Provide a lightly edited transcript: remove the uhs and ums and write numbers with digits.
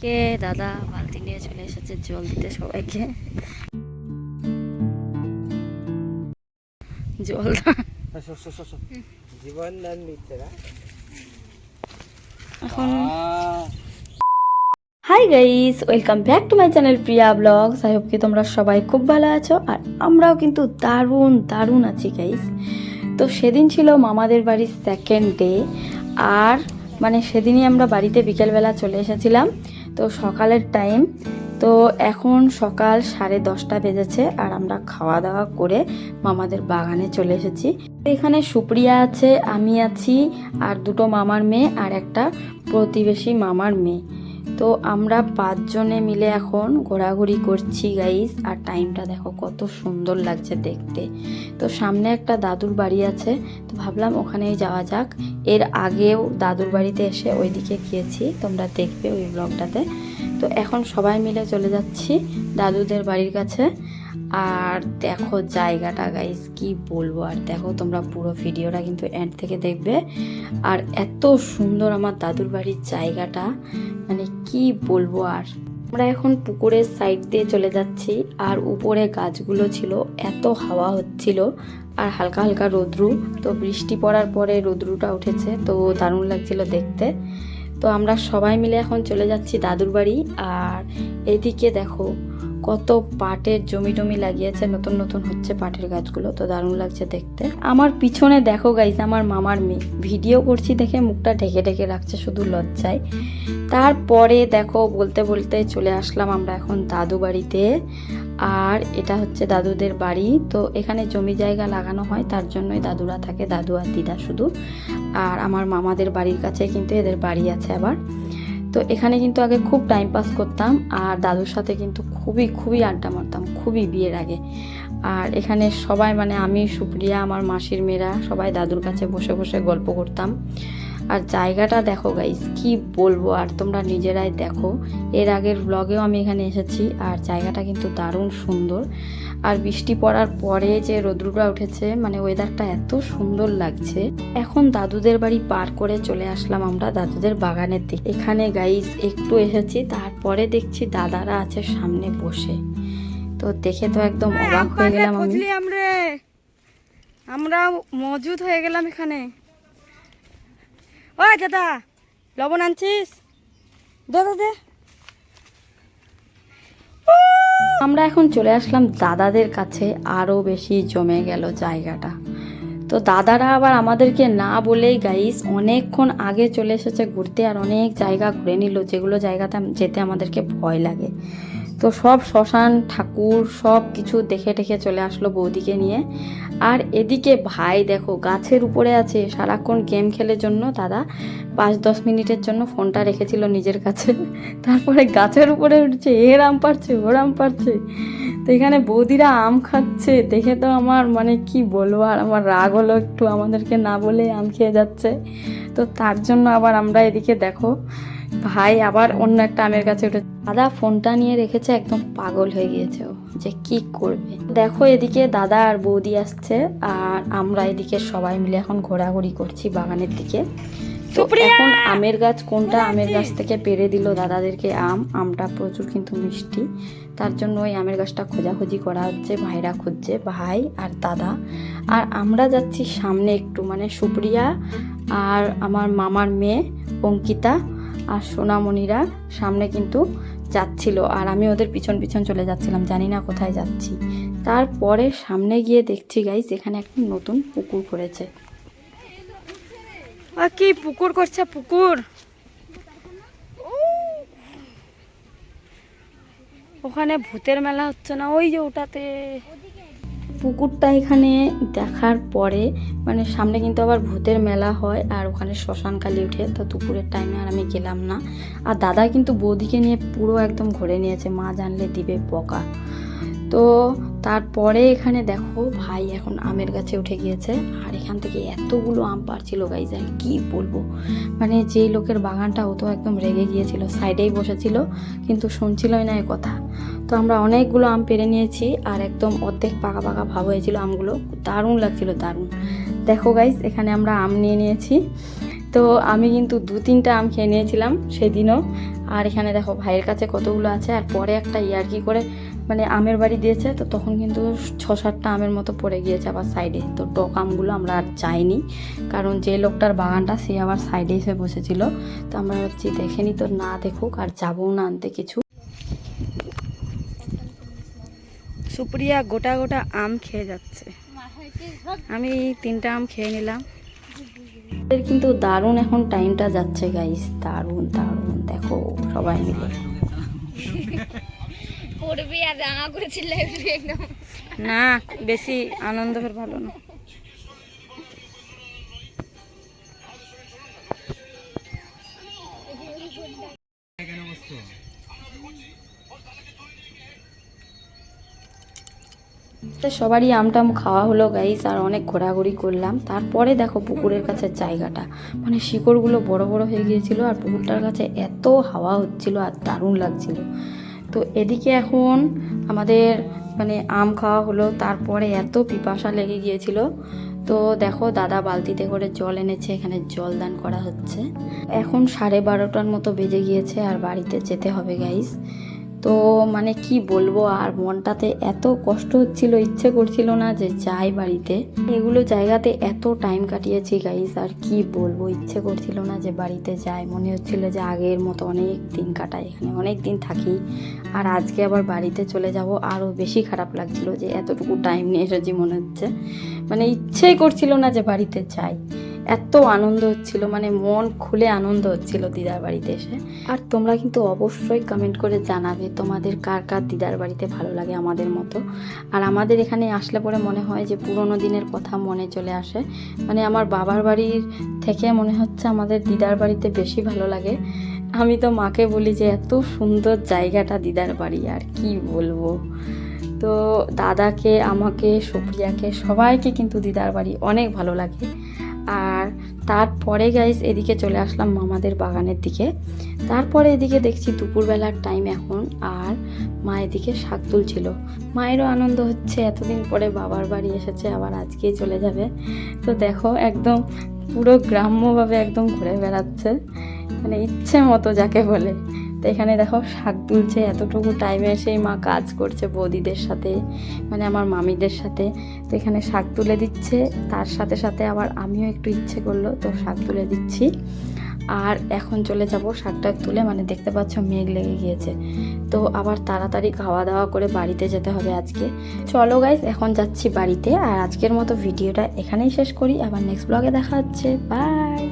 এদিকে দাদা বালতি নিয়ে চলে এসেছে জল দিতে সবাইকে। জল জীবন দান দিচ্ছে না এখন। Hi guys, welcome back to my channel Priya blogs. I hope কি তোমরা সবাই খুব ভালো আছো, আর আমরাও কিন্তু দারুণ দারুণ আছি গাইস। তো সেদিন ছিল মামাদের বাড়ির সেকেন্ড ডে, আর মানে সেদিনই আমরা বাড়িতে বিকেলবেলা চলে এসেছিলাম। তো সকালের টাইম, তো এখন সকাল 10:30 বেজেছে, আর আমরা খাওয়া দাওয়া করে মামাদের বাগানে চলে এসেছি। এখানে সুপ্রিয়া আছে, আমি আছি, আর দুটো মামার মেয়ে আর একটা প্রতিবেশী মামার মেয়ে। তো আমরা 5 জনে মিলে এখন ঘোরাঘুরি করছি গাইস। আর টাইমটা দেখো কত সুন্দর লাগছে দেখতে। তো সামনে একটা দাদুর বাড়ি আছে, তো ভাবলাম ওখানেই যাওয়া যাক। এর আগেও দাদুর বাড়িতে এসে ওইদিকে গিয়েছি, তোমরা দেখবে ওই ব্লগটাতে। তো এখন সবাই মিলে চলে যাচ্ছি দাদুদের বাড়ির কাছে। আর দেখো জায়গাটা গাইস কি বলবো, আর দেখো তোমরা পুরো ভিডিওটা কিন্তু এন্ড থেকে দেখবে। আর এত সুন্দর আমার দাদুর বাড়ির জায়গাটা, মানে কি বলবো। আর আমরা এখন পুকুরের সাইড দিয়ে চলে যাচ্ছি, আর উপরে গাছগুলো ছিল, এত হাওয়া হচ্ছিল, আর হালকা হালকা রোদ্রু। তো বৃষ্টি পড়ার পরে রোদ্রুটা উঠেছে, তো দারুণ লাগছিল দেখতে। তো আমরা সবাই মিলে এখন চলে যাচ্ছি দাদুর বাড়ি। আর এদিকে দেখো কত পাটের জমি টমি লাগিয়েছে, নতুন নতুন হচ্ছে পাটের গাছগুলো, তো দারুণ লাগছে দেখতে। আমার পিছনে দেখো গাইস আমার মামার মেয়ে ভিডিও করছি দেখে মুখটা ঢেকে ঢেকে রাখছে শুধু লজ্জায়। তারপরে দেখো বলতে বলতে চলে আসলাম আমরা এখন দাদু বাড়িতে। আর এটা হচ্ছে দাদুদের বাড়ি। তো এখানে জমি জায়গা লাগানো হয়, তার জন্যই দাদুরা থাকে, দাদু আর দিদা শুধু। আর আমার মামাদের বাড়ির কাছে কিন্তু এদের বাড়ি আছে আবার। তো এখানে কিন্তু আগে খুব টাইম পাস করতাম, আর দাদুর সাথে কিন্তু খুবই আড্ডা মারতাম, খুবই বিয়ের আগে। আর এখানে সবাই মানে আমি, সুপ্রিয়া, আমার মাসির মেয়েরা সবাই দাদুর কাছে বসে বসে গল্প করতাম। আর জায়গাটা দেখো গাইস কি বলবো, আর তোমরা নিজেরাই দেখো। এর আগের ব্লগেও আমি এখানে এসেছি, আর জায়গাটা কিন্তু দারুণ সুন্দর। আর বৃষ্টি পড়ার পরে যে রোদ্রুটা উঠেছে, মানে ওয়েদারটা এত সুন্দর লাগছে। এখন দাদুদের বাড়ি পার করে চলে আসলাম আমরা দাদুদের বাগানের দিকে। এখানে গাইস একটু এসেছি, তারপরে দেখছি দাদারা আছে সামনে বসে। তো দেখে তো একদম অবাক হয়ে গেলাম আমরা মজুদ হয়ে গেলাম এখানে। ওই দাদা লবণ আনছিস? দে। আমরা এখন চলে আসলাম দাদাদের কাছে, আরো বেশি জমে গেল জায়গাটা। তো দাদারা আবার আমাদেরকে না বলেই গাইস অনেকক্ষণ আগে চলে এসেছে ঘুরতে, আর অনেক জায়গা ঘুরে নিল, যেগুলো জায়গাতে যেতে আমাদেরকে ভয় লাগে। তো সব শ্মশান ঠাকুর সব কিছু দেখে টেখে চলে আসলো বৌদিকে নিয়ে। আর এদিকে ভাই দেখো গাছের উপরে আছে, সারাক্ষণ গেম খেলার জন্য দাদা 5-10 মিনিটের জন্য ফোনটা রেখেছিল নিজের কাছে, তারপরে গাছের উপরে উঠছে, এর আম পারছে ওর আম পারছে। তো এখানে বৌদিরা আম খাচ্ছে দেখে তো আমার মানে কি বলবো, আর আমার রাগ হলো একটু, আমাদেরকে না বলে আম খেয়ে যাচ্ছে। তো তার জন্য আবার আমরা এদিকে দেখো ভাই আবার অন্য একটা আমের কাছে উঠে, দাদা ফোনটা নিয়ে রেখেছে, একদম পাগল হয়ে গিয়েছে ও যে কি করবে। দেখো এদিকে দাদা আর বৌদি আসছে, আর আমরা এদিকে সবাই মিলে এখন ঘোরাঘুরি করছি বাগানের দিকে। তো এখন আমের গাছ কোনটা, আমের গাছ থেকে পেড়ে দিল দাদাদেরকে আমটা প্রচুর কিন্তু মিষ্টি, তার জন্য ওই আমের গাছটা খোঁজাখুঁজি করা হচ্ছে, ভাইরা খুঁজছে, ভাই আর দাদা। আর আমরা যাচ্ছি সামনে একটু, মানে সুপ্রিয়া আর আমার মামার মেয়ে অঙ্কিতা আর সোনামণিরা সামনে কিন্তু যাচ্ছিল, আর আমি ওদের পিছন পিছন চলে যাচ্ছিলাম, জানি না কোথায় যাচ্ছি। তারপরে সামনে গিয়ে দেখছি গাইস এখানে একটা নতুন পুকুর করেছে। কি পুকুর করছে, পুকুর ওখানে ভূতের মেলা হচ্ছে না, ওই যে ওটাতে পুকুরটা এখানে দেখার পরে মানে সামনে কিন্তু আবার ভূতের মেলা হয়, আর ওখানে শ্মশানকালী উঠে। তো দুপুরের টাইমে আর আমি গেলাম না। আর দাদা কিন্তু বৌদিকে নিয়ে পুরো একদম ঘুরে নিয়েছে, মা জানলে দিবে বকা। তো তারপরে এখানে দেখো ভাই এখন আমের গাছে উঠে গিয়েছে, আর এখান থেকে এতগুলো আম পারছিল গাইজ, আর কি বলবো, মানে যেই লোকের বাগানটা ও তো একদম রেগে গিয়েছিল, সাইডেই বসেছিল কিন্তু শুনছিলই না এ কথা। তো আমরা অনেকগুলো আম পেরে নিয়েছি, আর একদম অর্ধেক পাকা পাকা ভাব হয়েছিল আমগুলো, দারুণ লাগছিল দারুণ। দেখো গাইজ এখানে আমরা আম নিয়ে নিয়েছি। তো আমি কিন্তু 2-3টা আম খেয়ে নিয়েছিলাম সেদিনও, আর এখানে দেখো ভাইয়ের কাছে কতগুলো আছে। আর পরে একটা ইয়ার্কি করে মানে আমের বাড়ি দিয়েছে, তো তখন কিন্তু 6-7টা আমের মতো পড়ে গিয়েছে আবার সাইডে। তো টক আমগুলো আমরা আর চাইনি, কারণ যে লোকটার বাগানটা সে আবার সাইডে এসে বসেছিল। তো আমরা ভাবছি দেখেনি তো না দেখুক, আর যাবো না আনতে কিছু। সুপ্রিয়া গোটা গোটা আম খেয়ে যাচ্ছে, আমি 3টা আম খেয়ে নিলাম। কিন্তু দারুণ এখন টাইমটা যাচ্ছে গাইস, দারুণ দারুণ। দেখো সবাই মিলে পড়বি আর রাঙা করে চিল্লাবি একদম। না বেশি আনন্দ ফের ভালো না। সবারই আমটাম খাওয়া হলো গাইস, আর অনেক ঘোরাঘুরি করলাম। তারপরে দেখো পুকুরের কাছে জায়গাটা, মানে শিকড়গুলো বড় বড় হয়ে গিয়েছিল, আর পুকুরটার কাছে এত হাওয়া হচ্ছিল আর দারুণ লাগছিল। তো এদিকে এখন আমাদের মানে আম খাওয়া হলো, তারপরে এত পিপাসা লেগে গিয়েছিল। তো দেখো দাদা বালতিতে করে জল এনেছে, এখানে জল দান করা হচ্ছে। এখন 12:30টার মতো বেজে গিয়েছে, আর বাড়িতে যেতে হবে গাইস। তো মানে কি বলবো, আর মনটাতে এত কষ্ট হচ্ছিল, ইচ্ছে করছিল না যে যাই বাড়িতে। এগুলো জায়গাতে এত টাইম কাটিয়েছি গাইস, আর কি বলবো, ইচ্ছে করছিল না যে বাড়িতে যাই। মনে হচ্ছিল যে আগের মতো অনেক দিন কাটাই এখানে, অনেক দিন থাকি, আর আজকে আবার বাড়িতে চলে যাব। আরও বেশি খারাপ লাগছিল যে এতটুকু টাইম নিয়ে এসেছি মনে হচ্ছে, মানে ইচ্ছেই করছিল না যে বাড়িতে যাই। এত আনন্দ হচ্ছিল, মানে মন খুলে আনন্দ হচ্ছিল দিদার বাড়িতে এসে। আর তোমরা কিন্তু অবশ্যই কমেন্ট করে জানাবে তোমাদের কার কার দিদার বাড়িতে ভালো লাগে আমাদের মতো। আর আমাদের এখানে আসলে পরে মনে হয় যে পুরোনো দিনের কথা মনে চলে আসে, মানে আমার বাবার বাড়ির থেকে মনে হচ্ছে আমাদের দিদার বাড়িতে বেশি ভালো লাগে। আমি তো মাকে বলি যে এত সুন্দর জায়গাটা দিদার বাড়ি, আর কি বলবো। তো দাদাকে, আমাকে, সুপ্রিয়াকে, সবাইকে কিন্তু দিদার বাড়ি অনেক ভালো লাগে। আর তারপরে গাইস এদিকে চলে আসলাম মামাদের বাগানের দিকে। তারপরে এদিকে দেখছি দুপুরবেলার টাইম এখন, আর মা এদিকে শাক তুলছিল। মায়েরও আনন্দ হচ্ছে, এতদিন পরে বাবার বাড়ি এসেছে, আবার আজকেই চলে যাবে। তো দেখো একদম পুরো গ্রাম্যভাবে একদম ঘুরে বেড়াচ্ছে, মানে ইচ্ছে মতো যাকে বলে। তো এখানে দেখো শাক তুলছে, এতটুকু টাইমে এসেই মা কাজ করছে বৌদিদের সাথে, মানে আমার মামিদের সাথে। তো এখানে শাক তুলে দিচ্ছে, তার সাথে সাথে আবার আমিও একটু ইচ্ছে করলো তো শাক তুলে দিচ্ছি। আর এখন চলে যাব শাকটা তুলে, মানে দেখতে পাচ্ছ মেঘ লেগে গিয়েছে, তো আবার তাড়াতাড়ি খাওয়া দাওয়া করে বাড়িতে যেতে হবে আজকে। চলো গাইস এখন যাচ্ছি বাড়িতে, আর আজকের মতো ভিডিওটা এখানেই শেষ করি, আবার নেক্সট ব্লগে দেখা হচ্ছে, বাই।